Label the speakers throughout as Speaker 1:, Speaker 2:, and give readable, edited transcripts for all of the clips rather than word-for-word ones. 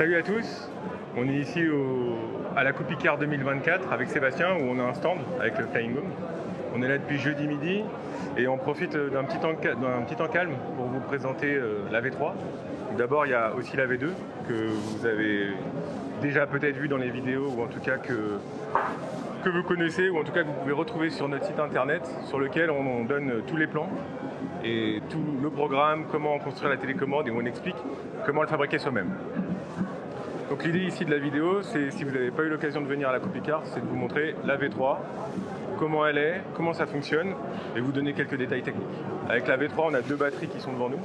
Speaker 1: Salut à tous, on est ici à la Coupe Icare 2024 avec Sébastien où on a un stand avec le Flying Home. On est là depuis jeudi midi et on profite d'un petit temps calme pour vous présenter la V3. D'abord il y a aussi la V2 que vous avez déjà peut-être vu dans les vidéos ou en tout cas que vous connaissez ou en tout cas que vous pouvez retrouver sur notre site internet sur lequel on donne tous les plans et tout le programme, comment construire la télécommande et où on explique comment le fabriquer soi-même. Donc l'idée ici de la vidéo, c'est si vous n'avez pas eu l'occasion de venir à la Coupe Icare, c'est de vous montrer la V3, comment elle est, comment ça fonctionne et vous donner quelques détails techniques. Avec la V3, on a deux batteries qui sont devant nous.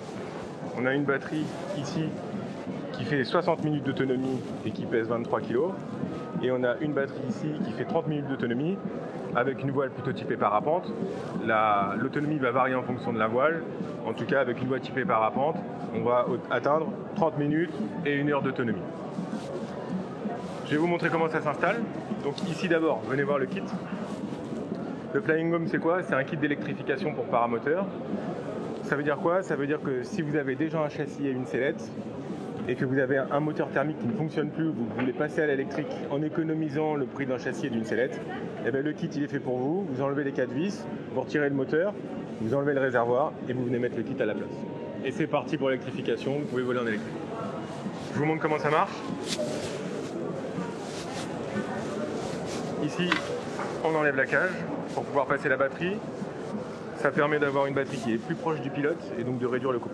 Speaker 1: On a une batterie ici qui fait 60 minutes d'autonomie et qui pèse 23 kg. Et on a une batterie ici qui fait 30 minutes d'autonomie avec une voile plutôt typée parapente. L'autonomie va varier en fonction de la voile. En tout cas, avec une voile typée parapente, on va atteindre 30 minutes et 1 heure d'autonomie. Je vais vous montrer comment ça s'installe. Donc ici d'abord, venez voir le kit. Le Flying Home, c'est quoi? C'est un kit d'électrification pour paramoteur. Ça veut dire quoi? Ça veut dire que si vous avez déjà un châssis et une sellette, et que vous avez un moteur thermique qui ne fonctionne plus, vous voulez passer à l'électrique en économisant le prix d'un châssis et d'une sellette, et bien le kit il est fait pour vous. Vous enlevez les 4 vis, vous retirez le moteur, vous enlevez le réservoir et vous venez mettre le kit à la place. Et c'est parti pour l'électrification, vous pouvez voler en électrique. Je vous montre comment ça marche. Ici, on enlève la cage pour pouvoir passer la batterie. Ça permet d'avoir une batterie qui est plus proche du pilote et donc de réduire le coût.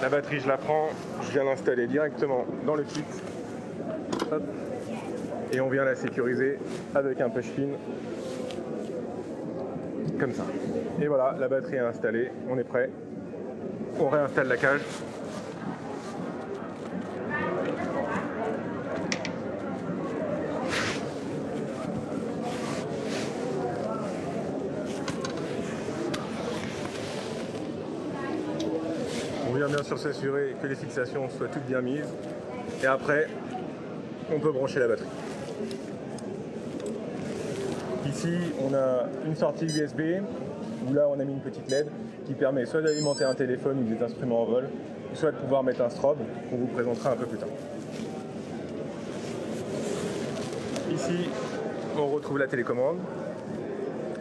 Speaker 1: La batterie, je la prends, je viens l'installer directement dans le kit. Hop. Et on vient la sécuriser avec un push pin. Comme ça. Et voilà, la batterie est installée, on est prêt. On réinstalle la cage. On vient bien sûr s'assurer que les fixations soient toutes bien mises. Et après, on peut brancher la batterie. Ici, on a une sortie USB, où là on a mis une petite LED qui permet soit d'alimenter un téléphone ou des instruments en vol, soit de pouvoir mettre un strobe qu'on vous présentera un peu plus tard. Ici, on retrouve la télécommande.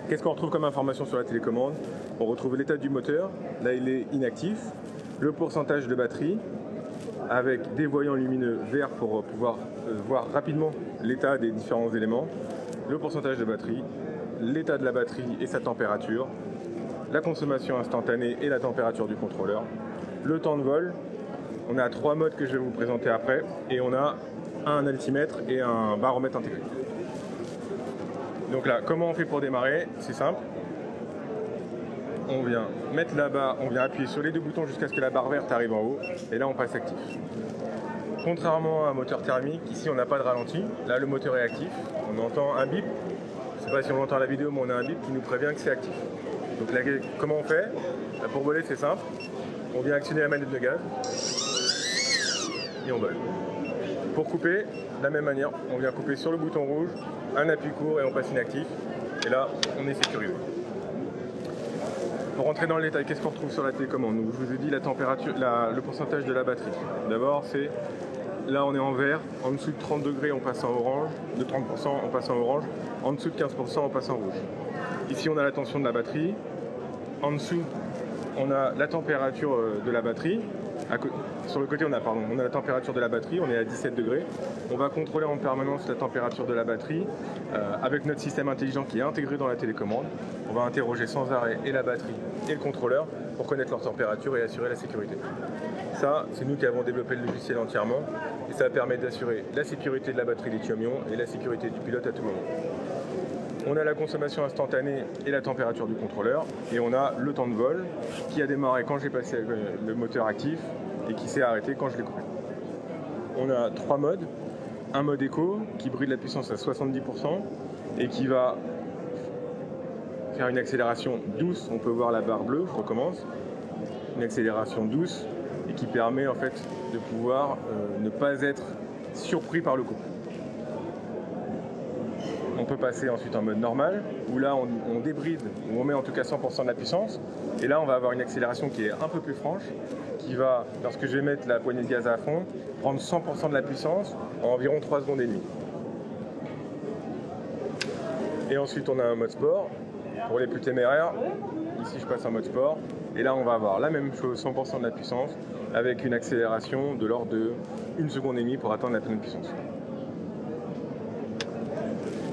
Speaker 1: Qu'est-ce qu'on retrouve comme information sur la télécommande? On retrouve l'état du moteur, là il est inactif, le pourcentage de batterie, avec des voyants lumineux verts pour pouvoir voir rapidement l'état des différents éléments, le pourcentage de batterie, l'état de la batterie et sa température, la consommation instantanée et la température du contrôleur, le temps de vol. On a 3 modes que je vais vous présenter après et on a un altimètre et un baromètre intégré. Donc là, comment on fait pour démarrer? C'est simple. On vient mettre là-bas, on vient appuyer sur les deux boutons jusqu'à ce que la barre verte arrive en haut et là on passe actif. Contrairement à un moteur thermique, ici on n'a pas de ralenti, là le moteur est actif, on entend un bip, je ne sais pas si on l'entend à la vidéo mais on a un bip qui nous prévient que c'est actif. Donc là comment on fait? Là, pour voler c'est simple, on vient actionner la manette de gaz et on vole. Pour couper, de la même manière, on vient couper sur le bouton rouge, un appui court et on passe inactif et là on est sécurisé. Pour rentrer dans le détail, qu'est-ce qu'on retrouve sur la télécommande? Donc, je vous ai dit la température, le pourcentage de la batterie. D'abord, c'est là on est en vert, en dessous de 30 degrés on passe en orange, de 30% on passe en orange, en dessous de 15% on passe en rouge. Ici on a la tension de la batterie, en dessous on a la température de la batterie, sur le côté on a la température de la batterie, on est à 17 degrés. On va contrôler en permanence la température de la batterie avec notre système intelligent qui est intégré dans la télécommande. On va interroger sans arrêt et la batterie et le contrôleur pour connaître leur température et assurer la sécurité. Ça, c'est nous qui avons développé le logiciel entièrement et ça permet d'assurer la sécurité de la batterie lithium-ion et la sécurité du pilote à tout moment. On a la consommation instantanée et la température du contrôleur et on a le temps de vol qui a démarré quand j'ai passé le moteur actif et qui s'est arrêté quand je l'ai coupé. On a 3 modes. Un mode éco qui bride la puissance à 70% et qui va faire une accélération douce. On peut voir la barre bleue, je recommence. Une accélération douce et qui permet en fait de pouvoir ne pas être surpris par le coup. on peut passer ensuite en mode normal, où là on débride, où on met en tout cas 100% de la puissance. Et là on va avoir une accélération qui est un peu plus franche, qui va, lorsque je vais mettre la poignée de gaz à fond, prendre 100% de la puissance en environ 3 secondes et demie. Et ensuite on a un mode sport, pour les plus téméraires. Ici je passe en mode sport, et là on va avoir la même chose, 100% de la puissance, avec une accélération de l'ordre de 1 seconde et demie pour atteindre la pleine puissance.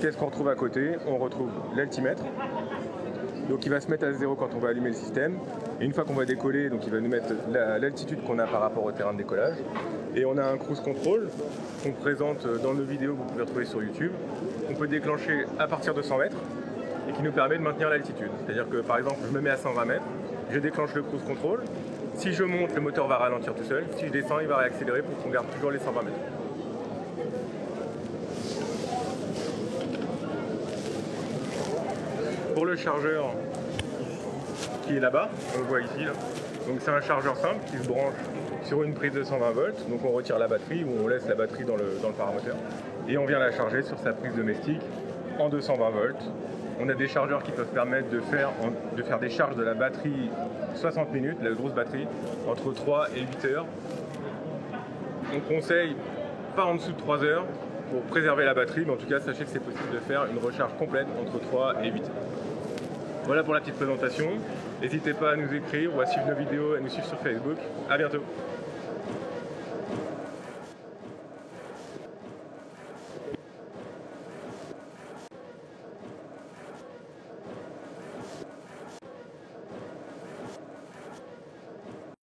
Speaker 1: Qu'est-ce qu'on retrouve à côté? On retrouve l'altimètre, donc il va se mettre à 0 quand on va allumer le système, et une fois qu'on va décoller, donc il va nous mettre l'altitude qu'on a par rapport au terrain de décollage, et on a un cruise control qu'on présente dans nos vidéos que vous pouvez retrouver sur YouTube, qu'on peut déclencher à partir de 100 mètres, et qui nous permet de maintenir l'altitude. C'est-à-dire que par exemple, je me mets à 120 mètres, je déclenche le cruise control, si je monte, le moteur va ralentir tout seul, si je descends, il va réaccélérer pour qu'on garde toujours les 120 mètres. Pour le chargeur qui est là-bas, on le voit ici, là. Donc c'est un chargeur simple qui se branche sur une prise de 120 volts, donc on retire la batterie ou on laisse la batterie dans le paramoteur et on vient la charger sur sa prise domestique en 220 volts. On a des chargeurs qui peuvent permettre de faire des charges de la batterie 60 minutes, la grosse batterie, entre 3 et 8 heures. On conseille pas en dessous de 3 heures pour préserver la batterie, mais en tout cas sachez que c'est possible de faire une recharge complète entre 3 et 8 heures. Voilà pour la petite présentation. N'hésitez pas à nous écrire ou à suivre nos vidéos, à nous suivre sur Facebook. À bientôt.